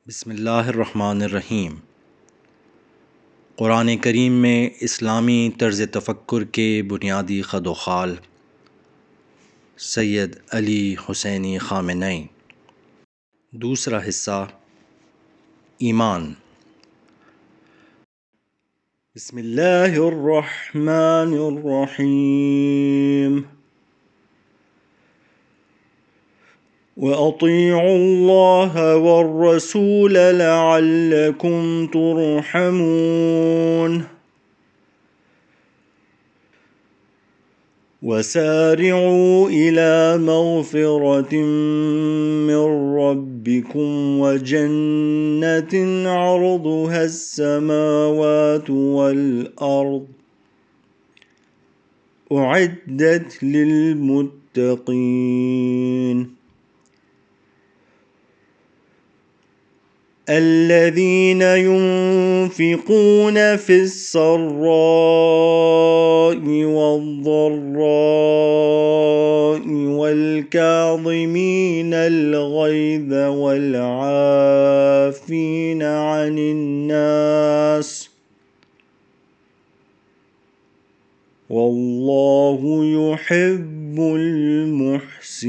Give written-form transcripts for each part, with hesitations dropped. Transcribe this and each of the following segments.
بسم اللہ الرحمن الرحیم۔ قرآن کریم میں اسلامی طرز تفکر کے بنیادی خد و خال سید علی حسینی خامنئی۔ دوسرا حصہ ایمان۔ بسم اللہ الرحمن الرحیم۔ وَأَطِيعُوا اللَّهَ وَالرَّسُولَ لَعَلَّكُمْ تُرْحَمُونَ وَسَارِعُوا إِلَى مَغْفِرَةٍ مِّن رَّبِّكُمْ وَجَنَّةٍ عَرْضُهَا السَّمَاوَاتُ وَالْأَرْضُ أُعِدَّتْ لِلْمُتَّقِينَ الذين ينفقون في السراء والضراء والكاظمين الغيظ والعافين عن الناس والله يحب المحسنين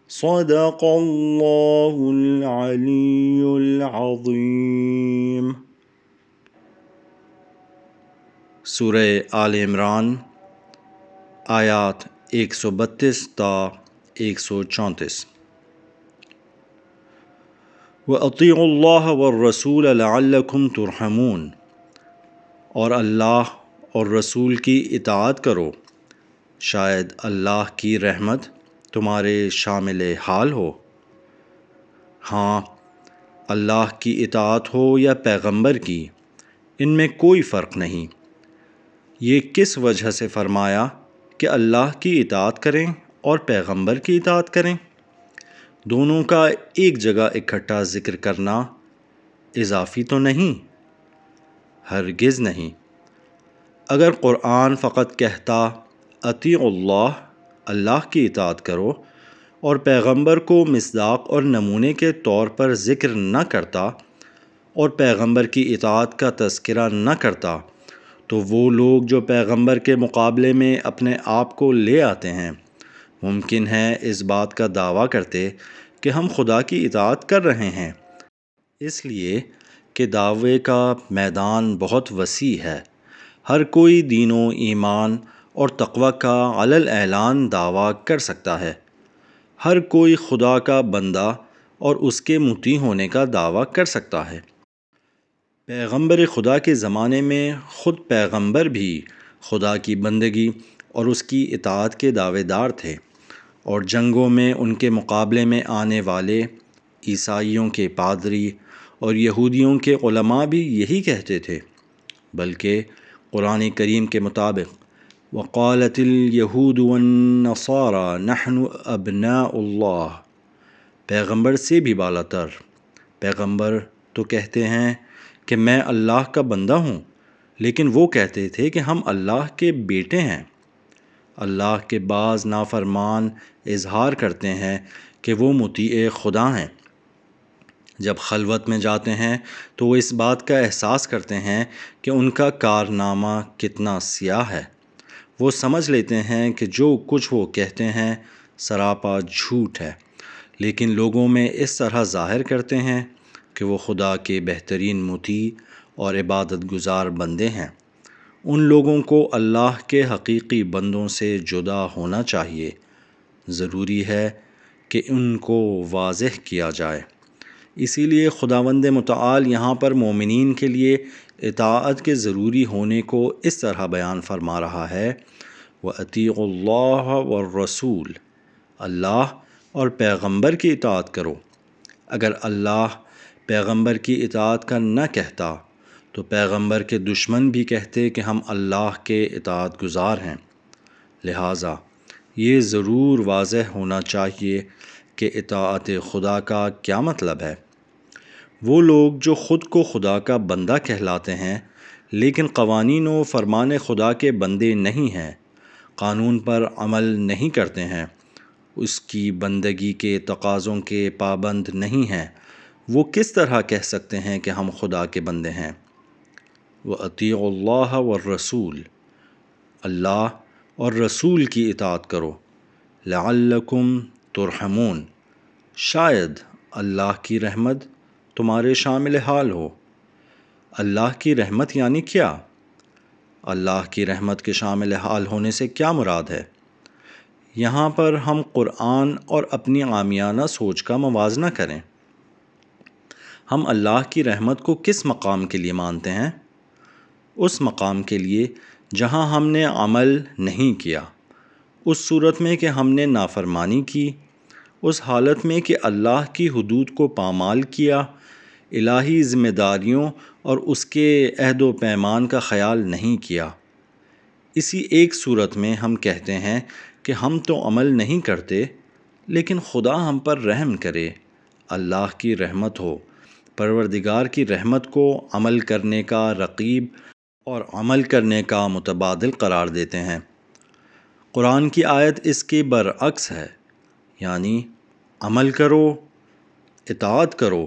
صدق اللہ العلی العظیم۔ سورہ آل عمران آیات 132 تا 134۔ وَأَطِيعُوا اللَّهَ وَالرَّسُولَ لَعَلَّكُمْ تُرْحَمُونَ، اور اللہ اور رسول کی اطاعت کرو، شاید اللہ کی رحمت تمہارے شامل حال ہو۔ ہاں، اللہ کی اطاعت ہو یا پیغمبر کی، ان میں کوئی فرق نہیں۔ یہ کس وجہ سے فرمایا کہ اللہ کی اطاعت کریں اور پیغمبر کی اطاعت کریں؟ دونوں کا ایک جگہ اکٹھا ذکر کرنا اضافی تو نہیں؟ ہرگز نہیں۔ اگر قرآن فقط کہتا اطیعوا اللہ، اللہ کی اطاعت کرو، اور پیغمبر کو مصداق اور نمونے کے طور پر ذکر نہ کرتا اور پیغمبر کی اطاعت کا تذکرہ نہ کرتا، تو وہ لوگ جو پیغمبر کے مقابلے میں اپنے آپ کو لے آتے ہیں، ممکن ہے اس بات کا دعویٰ کرتے کہ ہم خدا کی اطاعت کر رہے ہیں، اس لیے کہ دعوے کا میدان بہت وسیع ہے۔ ہر کوئی دین و ایمان اور تقوی کا علی الاعلان دعویٰ کر سکتا ہے۔ ہر کوئی خدا کا بندہ اور اس کے مطیع ہونے کا دعویٰ کر سکتا ہے۔ پیغمبر خدا کے زمانے میں خود پیغمبر بھی خدا کی بندگی اور اس کی اطاعت کے دعوے دار تھے، اور جنگوں میں ان کے مقابلے میں آنے والے عیسائیوں کے پادری اور یہودیوں کے علماء بھی یہی کہتے تھے، بلکہ قرآن کریم کے مطابق وَقَالَتِ الْيَهُودُ وَالنَّصَارَى نَحْنُ أَبْنَاءُ اللَّهِ، پیغمبر سے بھی بالا تر۔ پیغمبر تو کہتے ہیں کہ میں اللہ کا بندہ ہوں، لیکن وہ کہتے تھے کہ ہم اللہ کے بیٹے ہیں۔ اللہ کے بعض نافرمان اظہار کرتے ہیں کہ وہ مطیع خدا ہیں۔ جب خلوت میں جاتے ہیں تو وہ اس بات کا احساس کرتے ہیں کہ ان کا کارنامہ کتنا سیاہ ہے۔ وہ سمجھ لیتے ہیں کہ جو کچھ وہ کہتے ہیں سراپا جھوٹ ہے، لیکن لوگوں میں اس طرح ظاہر کرتے ہیں کہ وہ خدا کے بہترین مطیع اور عبادت گزار بندے ہیں۔ ان لوگوں کو اللہ کے حقیقی بندوں سے جدا ہونا چاہیے۔ ضروری ہے کہ ان کو واضح کیا جائے۔ اسی لیے خداوند متعال یہاں پر مومنین کے لیے اطاعت کے ضروری ہونے کو اس طرح بیان فرما رہا ہے، وَأَطِيعُوا اللَّهَ وَالرَّسُولَ، اللہ اور پیغمبر کی اطاعت کرو۔ اگر اللہ پیغمبر کی اطاعت کا نہ کہتا تو پیغمبر کے دشمن بھی کہتے کہ ہم اللہ کے اطاعت گزار ہیں۔ لہٰذا یہ ضرور واضح ہونا چاہیے کہ اطاعت خدا کا کیا مطلب ہے۔ وہ لوگ جو خود کو خدا کا بندہ کہلاتے ہیں لیکن قوانین و فرمان خدا کے بندے نہیں ہیں، قانون پر عمل نہیں کرتے ہیں، اس کی بندگی کے تقاضوں کے پابند نہیں ہیں، وہ کس طرح کہہ سکتے ہیں کہ ہم خدا کے بندے ہیں؟ وَأَطِیعُوا اللَّهَ وَالرَّسُولَ، اللہ اور رسول کی اطاعت کرو، لعلکم ترحمون، شاید اللہ کی رحمت تمہارے شامل حال ہو۔ اللہ کی رحمت یعنی کیا؟ اللہ کی رحمت کے شامل حال ہونے سے کیا مراد ہے؟ یہاں پر ہم قرآن اور اپنی عامیانہ سوچ کا موازنہ کریں۔ ہم اللہ کی رحمت کو کس مقام کے لیے مانتے ہیں؟ اس مقام کے لیے جہاں ہم نے عمل نہیں کیا، اس صورت میں کہ ہم نے نافرمانی کی، اس حالت میں کہ اللہ کی حدود کو پامال کیا، الہی ذمہ داریوں اور اس کے عہد و پیمان کا خیال نہیں کیا۔ اسی ایک صورت میں ہم کہتے ہیں کہ ہم تو عمل نہیں کرتے، لیکن خدا ہم پر رحم کرے، اللہ کی رحمت ہو، پروردگار کی رحمت کو عمل کرنے کا رقیب اور عمل کرنے کا متبادل قرار دیتے ہیں۔ قرآن کی آیت اس کے برعکس ہے، یعنی عمل کرو، اطاعت کرو،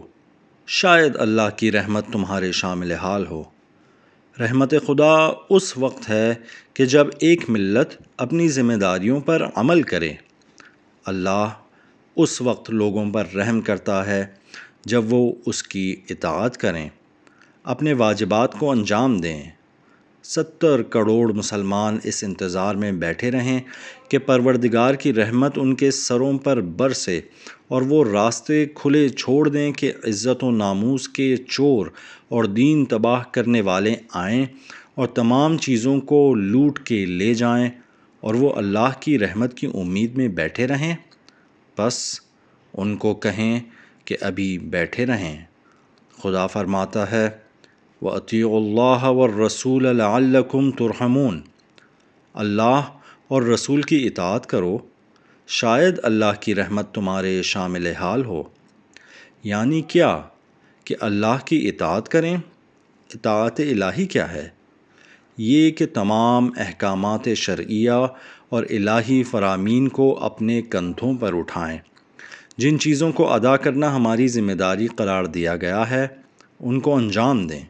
شاید اللہ کی رحمت تمہارے شامل حال ہو۔ رحمت خدا اس وقت ہے کہ جب ایک ملت اپنی ذمہ داریوں پر عمل کرے۔ اللہ اس وقت لوگوں پر رحم کرتا ہے جب وہ اس کی اطاعت کریں، اپنے واجبات کو انجام دیں۔ 70 کروڑ مسلمان اس انتظار میں بیٹھے رہیں کہ پروردگار کی رحمت ان کے سروں پر برسے اور وہ راستے کھلے چھوڑ دیں کہ عزت و ناموس کے چور اور دین تباہ کرنے والے آئیں اور تمام چیزوں کو لوٹ کے لے جائیں، اور وہ اللہ کی رحمت کی امید میں بیٹھے رہیں۔ بس ان کو کہیں کہ ابھی بیٹھے رہیں۔ خدا فرماتا ہے وَأَطِیعُوا اللَّهَ وَالرَّسُولَ لَعَلَّکُمْ تُرْحَمُونَ، اللہ اور رسول کی اطاعت کرو، شاید اللہ کی رحمت تمہارے شامل حال ہو۔ یعنی کیا کہ اللہ کی اطاعت کریں؟ اطاعت الہی کیا ہے؟ یہ کہ تمام احکامات شرعیہ اور الہی فرامین کو اپنے کندھوں پر اٹھائیں۔ جن چیزوں کو ادا کرنا ہماری ذمہ داری قرار دیا گیا ہے، ان کو انجام دیں۔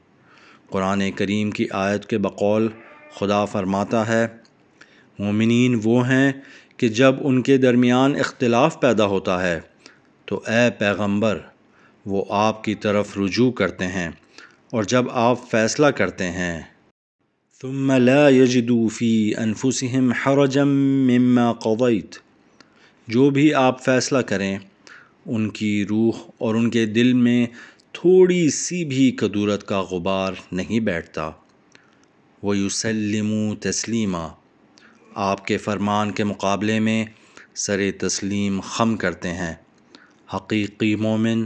قرآن کریم کی آیت کے بقول خدا فرماتا ہے مومنین وہ ہیں کہ جب ان کے درمیان اختلاف پیدا ہوتا ہے تو اے پیغمبر وہ آپ کی طرف رجوع کرتے ہیں، اور جب آپ فیصلہ کرتے ہیں ثم لا يجدوا في انفسهم حرجا مما قضيت، جو بھی آپ فیصلہ کریں ان کی روح اور ان کے دل میں تھوڑی سی بھی کدورت کا غبار نہیں بیٹھتا۔ وَيُسَلِّمُوا تَسْلِيمًا، آپ کے فرمان کے مقابلے میں سر تسلیم خم کرتے ہیں۔ حقیقی مومن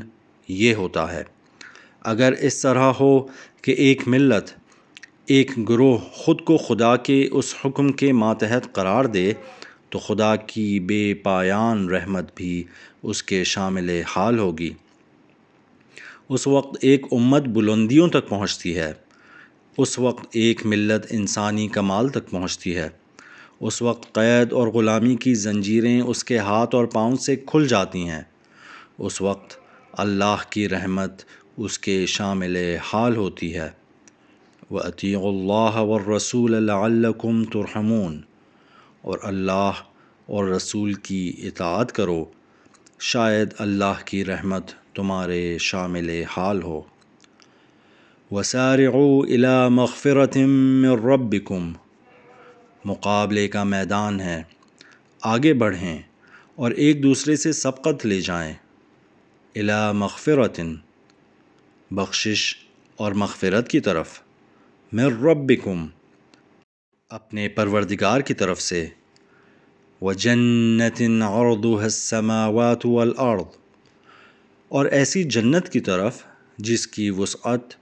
یہ ہوتا ہے۔ اگر اس طرح ہو کہ ایک ملت، ایک گروہ خود کو خدا کے اس حکم کے ماتحت قرار دے تو خدا کی بے پایان رحمت بھی اس کے شامل حال ہوگی۔ اس وقت ایک امت بلندیوں تک پہنچتی ہے، اس وقت ایک ملت انسانی کمال تک پہنچتی ہے، اس وقت قید اور غلامی کی زنجیریں اس کے ہاتھ اور پاؤں سے کھل جاتی ہیں، اس وقت اللہ کی رحمت اس کے شامل حال ہوتی ہے۔ وَأَطِیعُوا اللَّهَ وَالرَّسُولَ لَعَلَّکُمْ تُرْحَمُونَ، اور اللہ اور رسول کی اطاعت کرو، شاید اللہ کی رحمت تمہارے شامل حال ہو۔ وَسَارِعُوا إِلَى مَغْفِرَةٍ مِّن رَّبِّكُمْ، مقابلے کا میدان ہے، آگے بڑھیں اور ایک دوسرے سے سبقت لے جائیں۔ إِلَى مَغْفِرَةٍ، بخشش اور مغفرت کی طرف، مِن رَّبِّكُمْ، اپنے پروردگار کی طرف سے، وَجَنَّةٍ عَرْضُهَا السَّمَاوَاتُ وَالْأَرْضُ، اور ایسی جنت کی طرف جس کی وسعت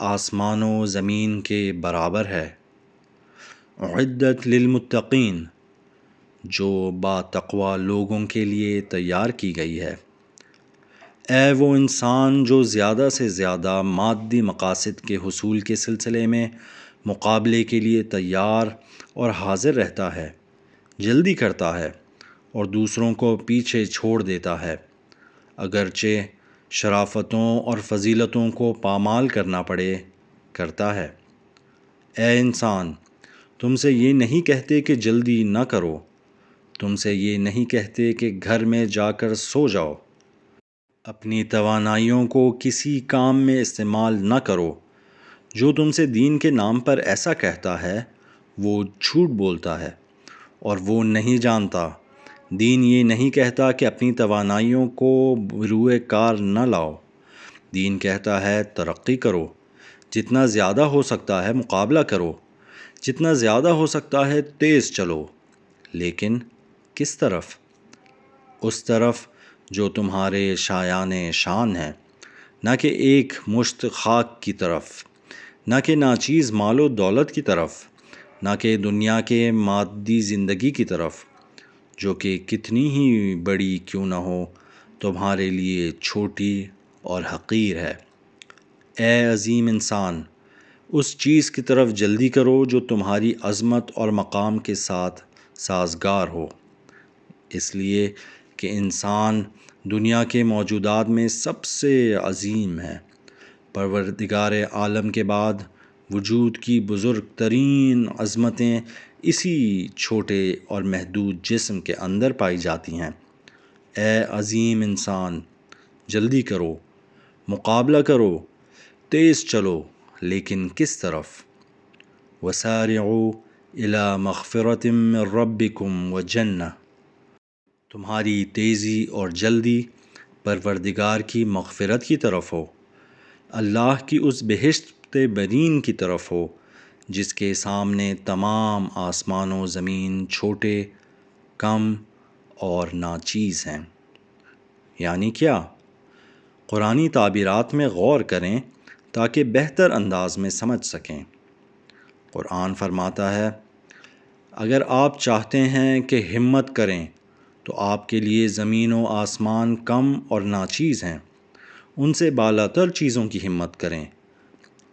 آسمان و زمین کے برابر ہے، اعدت للمتقین، جو با تقوی لوگوں کے لیے تیار کی گئی ہے۔ اے وہ انسان جو زیادہ سے زیادہ مادی مقاصد کے حصول کے سلسلے میں مقابلے کے لیے تیار اور حاضر رہتا ہے، جلدی کرتا ہے اور دوسروں کو پیچھے چھوڑ دیتا ہے، اگرچہ شرافتوں اور فضیلتوں کو پامال کرنا پڑے کرتا ہے۔ اے انسان، تم سے یہ نہیں کہتے کہ جلدی نہ کرو، تم سے یہ نہیں کہتے کہ گھر میں جا کر سو جاؤ، اپنی توانائیوں کو کسی کام میں استعمال نہ کرو۔ جو تم سے دین کے نام پر ایسا کہتا ہے وہ جھوٹ بولتا ہے اور وہ نہیں جانتا۔ دین یہ نہیں کہتا کہ اپنی توانائیوں کو بروئے کار نہ لاؤ۔ دین کہتا ہے ترقی کرو، جتنا زیادہ ہو سکتا ہے مقابلہ کرو، جتنا زیادہ ہو سکتا ہے تیز چلو، لیکن کس طرف؟ اس طرف جو تمہارے شایان شان ہے، نہ کہ ایک مشت خاک کی طرف، نہ کہ ناچیز مال و دولت کی طرف، نہ کہ دنیا کے مادی زندگی کی طرف، جو کہ کتنی ہی بڑی کیوں نہ ہو تمہارے لیے چھوٹی اور حقیر ہے۔ اے عظیم انسان، اس چیز کی طرف جلدی کرو جو تمہاری عظمت اور مقام کے ساتھ سازگار ہو، اس لیے کہ انسان دنیا کے موجودات میں سب سے عظیم ہے۔ پروردگار عالم کے بعد وجود کی بزرگ ترین عظمتیں اسی چھوٹے اور محدود جسم کے اندر پائی جاتی ہیں۔ اے عظیم انسان، جلدی کرو، مقابلہ کرو، تیز چلو، لیکن کس طرف؟ وَسَارِعُوا إِلَى مَغْفِرَةٍ مِّن رَّبِّكُمْ وَجَنَّةٍ، تمہاری تیزی اور جلدی پروردگار کی مغفرت کی طرف ہو، اللہ کی اس بہشت برین کی طرف ہو جس کے سامنے تمام آسمان و زمین چھوٹے، کم اور ناچیز ہیں۔ یعنی کیا؟ قرآنی تعبیرات میں غور کریں تاکہ بہتر انداز میں سمجھ سکیں۔ قرآن فرماتا ہے، اگر آپ چاہتے ہیں کہ ہمت کریں تو آپ کے لیے زمین و آسمان کم اور ناچیز ہیں، ان سے بالاتر چیزوں کی ہمت کریں۔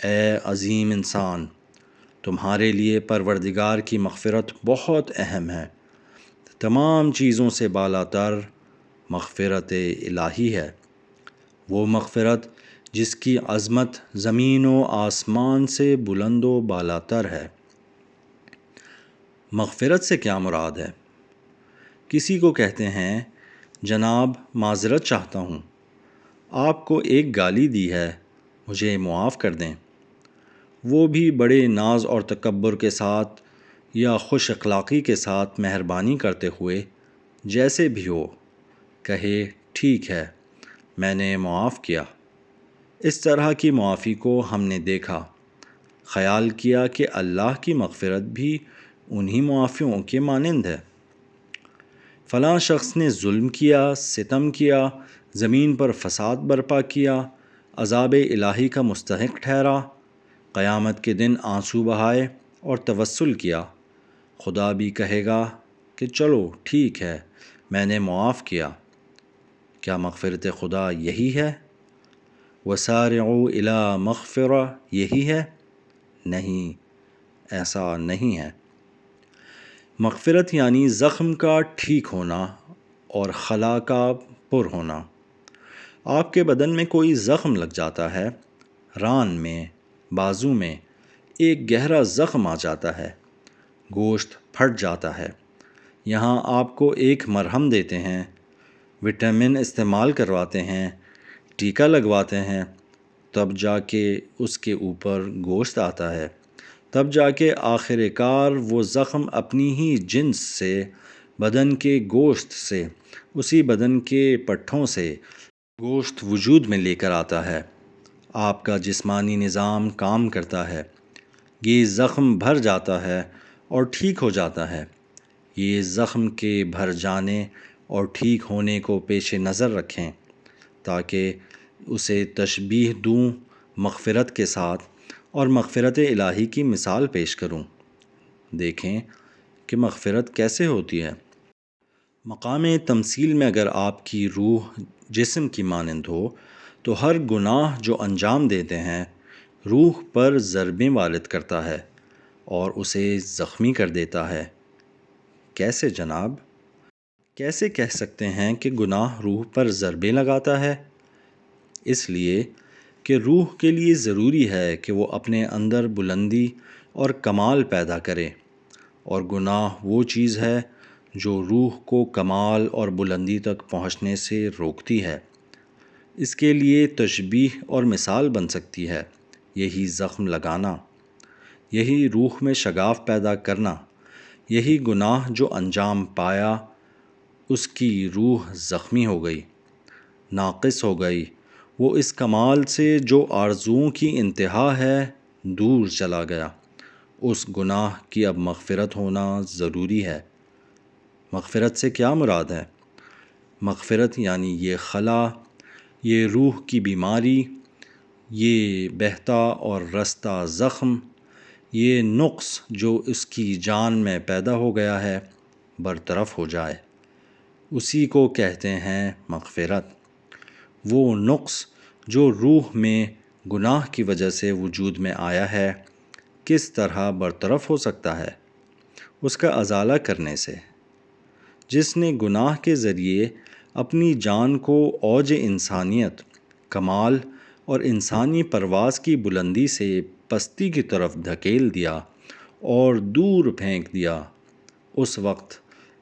اے عظیم انسان، تمہارے لیے پروردگار کی مغفرت بہت اہم ہے۔ تمام چیزوں سے بالاتر مغفرت الہی ہے، وہ مغفرت جس کی عظمت زمین و آسمان سے بلند و بالاتر ہے۔ مغفرت سے کیا مراد ہے؟ کسی کو کہتے ہیں، جناب معذرت چاہتا ہوں، آپ کو ایک گالی دی ہے، مجھے معاف کر دیں۔ وہ بھی بڑے ناز اور تکبر کے ساتھ یا خوش اخلاقی کے ساتھ مہربانی کرتے ہوئے جیسے بھی ہو کہے، ٹھیک ہے، میں نے معاف کیا۔ اس طرح کی معافی کو ہم نے دیکھا، خیال کیا کہ اللہ کی مغفرت بھی انہی معافیوں کے مانند ہے۔ فلاں شخص نے ظلم کیا، ستم کیا، زمین پر فساد برپا کیا، عذاب الہی کا مستحق ٹھہرا، قیامت کے دن آنسو بہائے اور توسل کیا، خدا بھی کہے گا کہ چلو ٹھیک ہے، میں نے معاف کیا۔ کیا مغفرت خدا یہی ہے؟ وَسَارِعُوا إِلَى مَغْفِرَةٍ یہی ہے؟ نہیں، ایسا نہیں ہے۔ مغفرت یعنی زخم کا ٹھیک ہونا اور خلا کا پر ہونا۔ آپ کے بدن میں کوئی زخم لگ جاتا ہے، ران میں، بازو میں ایک گہرا زخم آ جاتا ہے، گوشت پھٹ جاتا ہے، یہاں آپ کو ایک مرہم دیتے ہیں، وٹامن استعمال کرواتے ہیں، ٹیکا لگواتے ہیں، تب جا کے اس کے اوپر گوشت آتا ہے، تب جا کے آخر کار وہ زخم اپنی ہی جنس سے، بدن کے گوشت سے، اسی بدن کے پٹھوں سے گوشت وجود میں لے کر آتا ہے۔ آپ کا جسمانی نظام کام کرتا ہے، یہ زخم بھر جاتا ہے اور ٹھیک ہو جاتا ہے۔ یہ زخم کے بھر جانے اور ٹھیک ہونے کو پیش نظر رکھیں تاکہ اسے تشبیہ دوں مغفرت کے ساتھ اور مغفرت الہی کی مثال پیش کروں۔ دیکھیں کہ مغفرت کیسے ہوتی ہے۔ مقام تمثیل میں اگر آپ کی روح جسم کی مانند ہو تو ہر گناہ جو انجام دیتے ہیں روح پر ضربیں وارد کرتا ہے اور اسے زخمی کر دیتا ہے۔ کیسے جناب؟ کیسے کہہ سکتے ہیں کہ گناہ روح پر ضربیں لگاتا ہے؟ اس لیے کہ روح کے لیے ضروری ہے کہ وہ اپنے اندر بلندی اور کمال پیدا کرے، اور گناہ وہ چیز ہے جو روح کو کمال اور بلندی تک پہنچنے سے روکتی ہے۔ اس کے لیے تشبیہ اور مثال بن سکتی ہے یہی زخم لگانا، یہی روح میں شگاف پیدا کرنا، یہی گناہ جو انجام پایا اس کی روح زخمی ہو گئی، ناقص ہو گئی، وہ اس کمال سے جو آرزوؤں کی انتہا ہے دور چلا گیا۔ اس گناہ کی اب مغفرت ہونا ضروری ہے۔ مغفرت سے کیا مراد ہے؟ مغفرت یعنی یہ خلا، یہ روح کی بیماری، یہ بہتا اور رستہ زخم، یہ نقص جو اس کی جان میں پیدا ہو گیا ہے برطرف ہو جائے، اسی کو کہتے ہیں مغفرت۔ وہ نقص جو روح میں گناہ کی وجہ سے وجود میں آیا ہے کس طرح برطرف ہو سکتا ہے؟ اس کا ازالہ کرنے سے۔ جس نے گناہ کے ذریعے اپنی جان کو اوج انسانیت، کمال اور انسانی پرواز کی بلندی سے پستی کی طرف دھکیل دیا اور دور پھینک دیا، اس وقت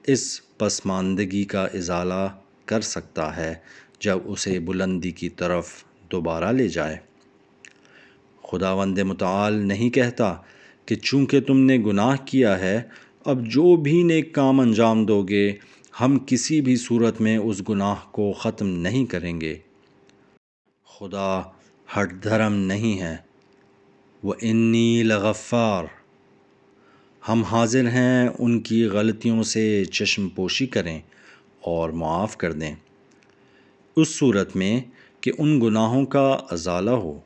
اس پسماندگی کا ازالہ کر سکتا ہے جب اسے بلندی کی طرف دوبارہ لے جائے۔ خداوند متعال نہیں کہتا کہ چونکہ تم نے گناہ کیا ہے اب جو بھی نیک کام انجام دو گے ہم کسی بھی صورت میں اس گناہ کو ختم نہیں کریں گے۔ خدا ہٹ دھرم نہیں ہے۔ وَإِنِّي لَغَفَّارٌ، ہم حاضر ہیں ان کی غلطیوں سے چشم پوشی کریں اور معاف کر دیں، اس صورت میں کہ ان گناہوں کا ازالہ ہو۔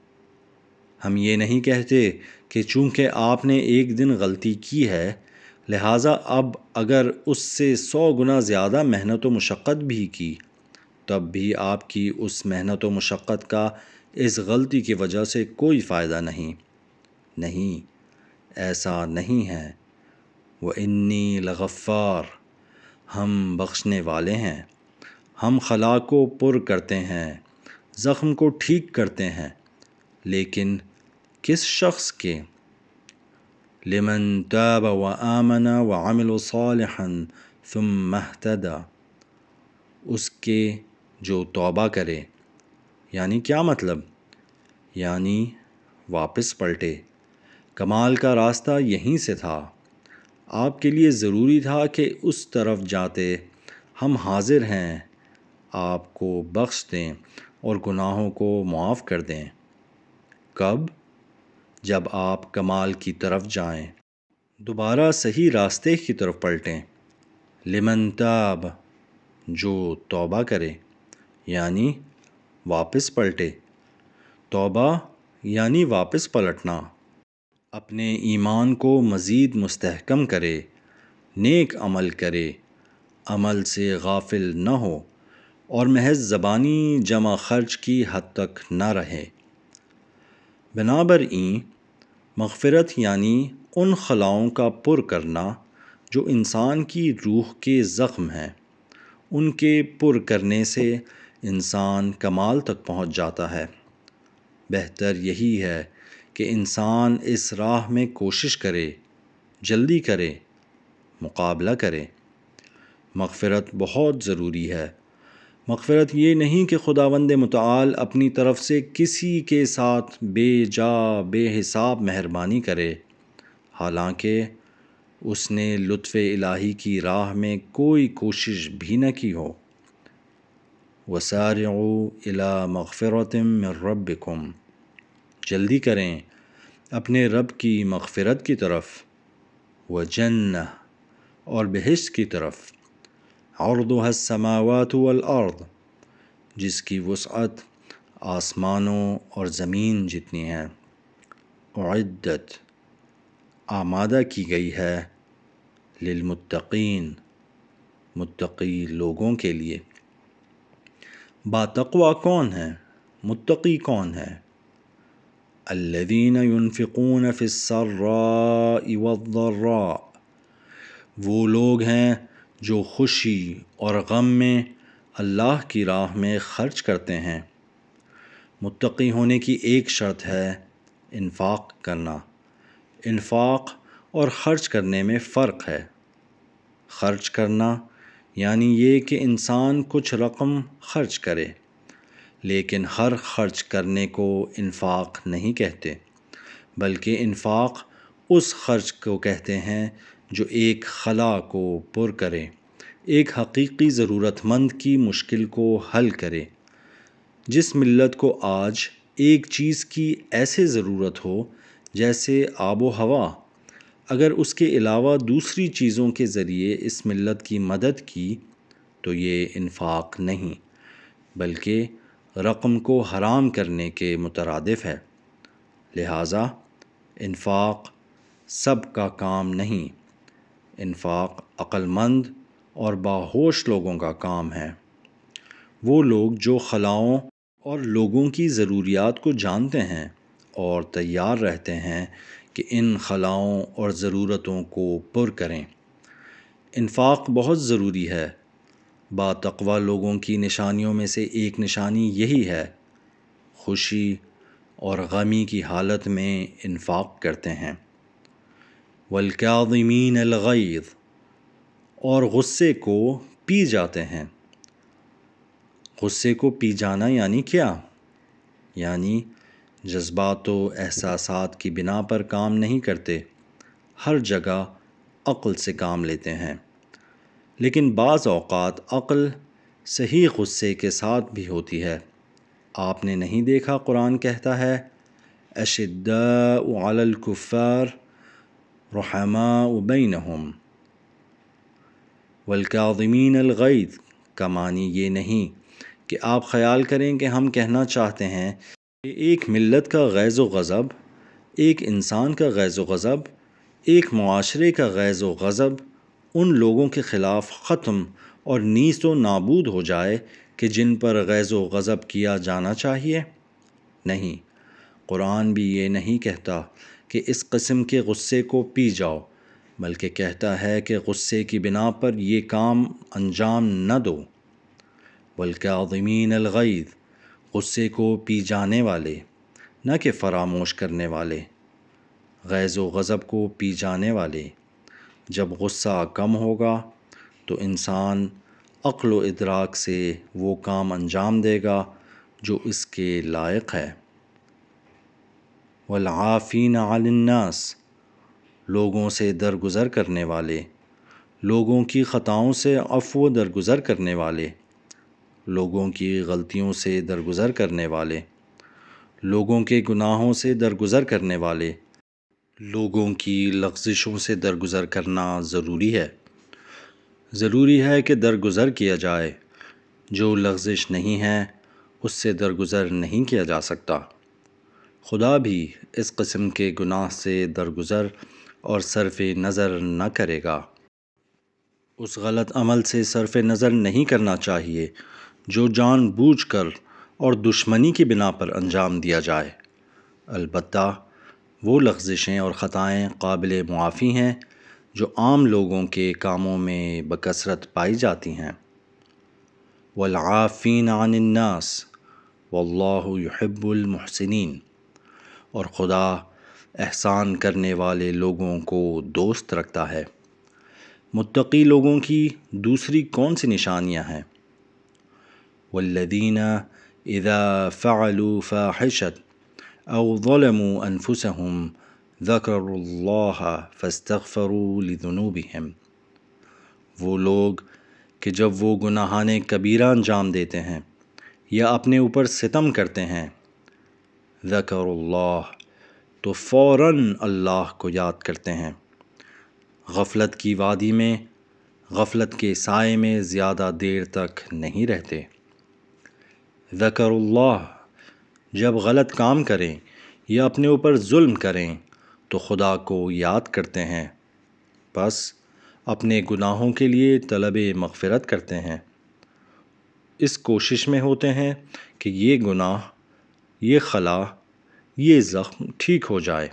ہم یہ نہیں کہتے کہ چونکہ آپ نے ایک دن غلطی کی ہے لہٰذا اب اگر اس سے 100 گنا زیادہ محنت و مشقت بھی کی تب بھی آپ کی اس محنت و مشقت کا اس غلطی کی وجہ سے کوئی فائدہ نہیں۔ نہیں، ایسا نہیں ہے۔ وَإِنِّي لَغَفَّارٌ، ہم بخشنے والے ہیں، ہم خلا کو پر کرتے ہیں، زخم کو ٹھیک کرتے ہیں، لیکن کس شخص کے؟ لمن تاب وآمن وعمل صالحا ثم اهتدى، اس کے جو توبہ کرے۔ یعنی کیا مطلب؟ یعنی واپس پلٹے۔ کمال کا راستہ یہیں سے تھا، آپ کے لیے ضروری تھا کہ اس طرف جاتے۔ ہم حاضر ہیں آپ کو بخش دیں اور گناہوں کو معاف کر دیں۔ کب؟ جب آپ کمال کی طرف جائیں، دوبارہ صحیح راستے کی طرف پلٹیں۔ لمن تاب، جو توبہ کرے، یعنی واپس پلٹے۔ توبہ یعنی واپس پلٹنا، اپنے ایمان کو مزید مستحکم کرے، نیک عمل کرے، عمل سے غافل نہ ہو اور محض زبانی جمع خرچ کی حد تک نہ رہے۔ بنابراین مغفرت یعنی ان خلاؤں کا پر کرنا جو انسان کی روح کے زخم ہیں۔ ان کے پر کرنے سے انسان کمال تک پہنچ جاتا ہے۔ بہتر یہی ہے کہ انسان اس راہ میں کوشش کرے، جلدی کرے، مقابلہ کرے۔ مغفرت بہت ضروری ہے۔ مغفرت یہ نہیں کہ خداوند متعال اپنی طرف سے کسی کے ساتھ بے جا بے حساب مہربانی کرے، حالانکہ اس نے لطف الہی کی راہ میں کوئی کوشش بھی نہ کی ہو۔ وَسَارِعُوا إِلَى مَغْفِرَةٍ مِّن رَّبِّكُمْ، جلدی کریں اپنے رب کی مغفرت کی طرف، وَجَنَّةٍ، اور بہشت کی طرف، عَرْضُهَا السَّمَاوَاتُ وَالْأَرْضُ، جس کی وسعت آسمانوں اور زمین جتنی ہے، اعدت، آمادہ کی گئی ہے، للمتقین، متقی لوگوں کے لیے۔ باتقوا کون ہے؟ متقی کون ہے؟ الذین ينفقون فی السراء والضراء، وہ لوگ ہیں جو خوشی اور غم میں اللہ کی راہ میں خرچ کرتے ہیں۔ متقی ہونے کی ایک شرط ہے انفاق کرنا۔ انفاق اور خرچ کرنے میں فرق ہے۔ خرچ کرنا یعنی یہ کہ انسان کچھ رقم خرچ کرے، لیکن ہر خرچ کرنے کو انفاق نہیں کہتے، بلکہ انفاق اس خرچ کو کہتے ہیں جو ایک خلا کو پر کرے، ایک حقیقی ضرورت مند کی مشکل کو حل کرے۔ جس ملت کو آج ایک چیز کی ایسے ضرورت ہو جیسے آب و ہوا، اگر اس کے علاوہ دوسری چیزوں کے ذریعے اس ملت کی مدد کی تو یہ انفاق نہیں، بلکہ رقم کو حرام کرنے کے مترادف ہے۔ لہٰذا انفاق سب کا کام نہیں، انفاق عقل مند اور باہوش لوگوں کا کام ہے۔ وہ لوگ جو خلاؤں اور لوگوں کی ضروریات کو جانتے ہیں اور تیار رہتے ہیں کہ ان خلاؤں اور ضرورتوں کو پر کریں۔ انفاق بہت ضروری ہے۔ باتقویٰ لوگوں کی نشانیوں میں سے ایک نشانی یہی ہے، خوشی اور غمی کی حالت میں انفاق کرتے ہیں۔ والکاظمین الغیظ، اور غصے کو پی جاتے ہیں۔ غصے کو پی جانا یعنی کیا؟ یعنی جذبات و احساسات کی بنا پر کام نہیں کرتے، ہر جگہ عقل سے کام لیتے ہیں۔ لیکن بعض اوقات عقل صحیح غصے کے ساتھ بھی ہوتی ہے۔ آپ نے نہیں دیکھا قرآن کہتا ہے اشداء علی الکفار رحماء بینہم، والکاظمین الغیظ کا معنی یہ نہیں کہ آپ خیال کریں کہ ہم کہنا چاہتے ہیں کہ ایک ملت کا غیظ و غضب، ایک انسان کا غیظ و غضب، ایک معاشرے کا غیظ و غضب ان لوگوں کے خلاف ختم اور نیست و نابود ہو جائے کہ جن پر غیظ و غضب کیا جانا چاہیے۔ نہیں، قرآن بھی یہ نہیں کہتا کہ اس قسم کے غصے کو پی جاؤ، بلکہ کہتا ہے کہ غصے کی بنا پر یہ کام انجام نہ دو۔ والکاظمین الغیظ، غصے کو پی جانے والے، نہ کہ فراموش کرنے والے۔ غیظ و غضب کو پی جانے والے۔ جب غصہ کم ہوگا تو انسان عقل و ادراک سے وہ کام انجام دے گا جو اس کے لائق ہے۔ والعافین عن الناس، لوگوں سے درگزر کرنے والے، لوگوں کی خطاؤں سے عفو درگزر کرنے والے، لوگوں کی غلطیوں سے درگزر کرنے والے، لوگوں کے گناہوں سے درگزر کرنے والے۔ لوگوں کی لغزشوں سے درگزر کرنا ضروری ہے۔ ضروری ہے کہ درگزر کیا جائے۔ جو لغزش نہیں ہے اس سے درگزر نہیں کیا جا سکتا۔ خدا بھی اس قسم کے گناہ سے درگزر اور صرف نظر نہ کرے گا۔ اس غلط عمل سے صرف نظر نہیں کرنا چاہیے جو جان بوجھ کر اور دشمنی کی بنا پر انجام دیا جائے۔ البتہ وہ لغزشیں اور خطائیں قابل معافی ہیں جو عام لوگوں کے کاموں میں بکثرت پائی جاتی ہیں۔ والعافین عن الناس واللہ یحب المحسنین، اور خدا احسان کرنے والے لوگوں کو دوست رکھتا ہے۔ متقی لوگوں کی دوسری کون سی نشانیاں ہیں؟ والذین اذا فعلوا فاحشۃ او ظلموا انفسهم ذکروا اللہ فاستغفروا لذنوبہم، وہ لوگ کہ جب وہ گناہان کبیرہ انجام دیتے ہیں یا اپنے اوپر ستم کرتے ہیں، ذکروا اللہ، تو فوراً اللہ کو یاد کرتے ہیں۔ غفلت کی وادی میں، غفلت کے سائے میں زیادہ دیر تک نہیں رہتے۔ ذکروا اللہ، جب غلط کام کریں یا اپنے اوپر ظلم کریں تو خدا کو یاد کرتے ہیں، بس اپنے گناہوں کے لیے طلب مغفرت کرتے ہیں۔ اس کوشش میں ہوتے ہیں کہ یہ گناہ، یہ خلا، یہ زخم ٹھیک ہو جائے،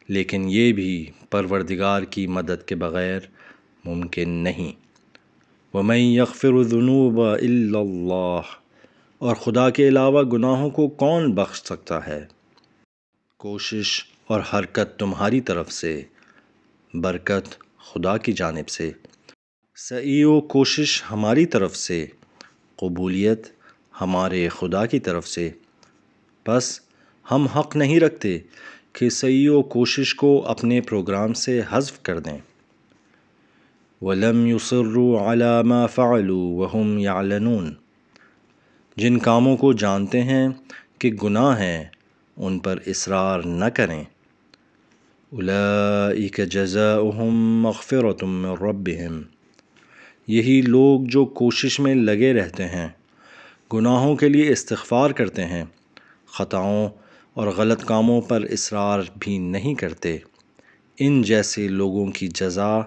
لیکن یہ بھی پروردگار کی مدد کے بغیر ممکن نہیں۔ وَمَن يَغْفِرُ الذُّنُوبَ إِلَّا اللَّهُ، اور خدا کے علاوہ گناہوں کو کون بخش سکتا ہے؟ کوشش اور حرکت تمہاری طرف سے، برکت خدا کی جانب سے، سعی و کوشش ہماری طرف سے، قبولیت ہمارے خدا کی طرف سے۔ بس ہم حق نہیں رکھتے کہ سعی و کوشش کو اپنے پروگرام سے حذف کر دیں۔ وَلَمْ يُصِرُّوا عَلَى مَا فَعَلُوا وَهُمْ يَعْلَمُونَ، جن کاموں کو جانتے ہیں کہ گناہ ہیں ان پر اصرار نہ کریں۔ أُولَئِكَ جَزَاؤُهُم مَغْفِرَةٌ مِّن رَّبِّهِمْ، یہی لوگ جو کوشش میں لگے رہتے ہیں، گناہوں کے لیے استغفار کرتے ہیں، خطاؤں اور غلط کاموں پر اصرار بھی نہیں کرتے، ان جیسے لوگوں کی جزا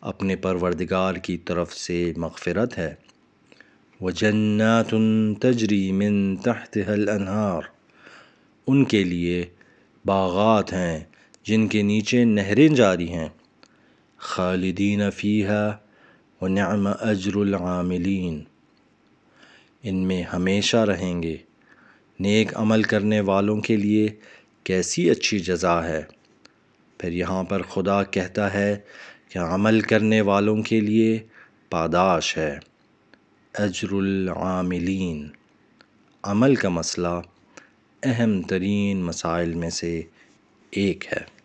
اپنے پروردگار کی طرف سے مغفرت ہے۔ وَجَنَّاتٌ تَجْرِي مِن تَحْتِهَا الْأَنْهَارُ، ان کے لیے باغات ہیں جن کے نیچے نہریں جاری ہیں۔ خالدین فیہا وَنِعْمَ أَجْرُ الْعَامِلِينَ، ان میں ہمیشہ رہیں گے، نیک عمل کرنے والوں کے لیے کیسی اچھی جزا ہے۔ پھر یہاں پر خدا کہتا ہے کہ عمل کرنے والوں کے لیے پاداش ہے۔ اجر العاملین، عمل کا مسئلہ اہم ترین مسائل میں سے ایک ہے۔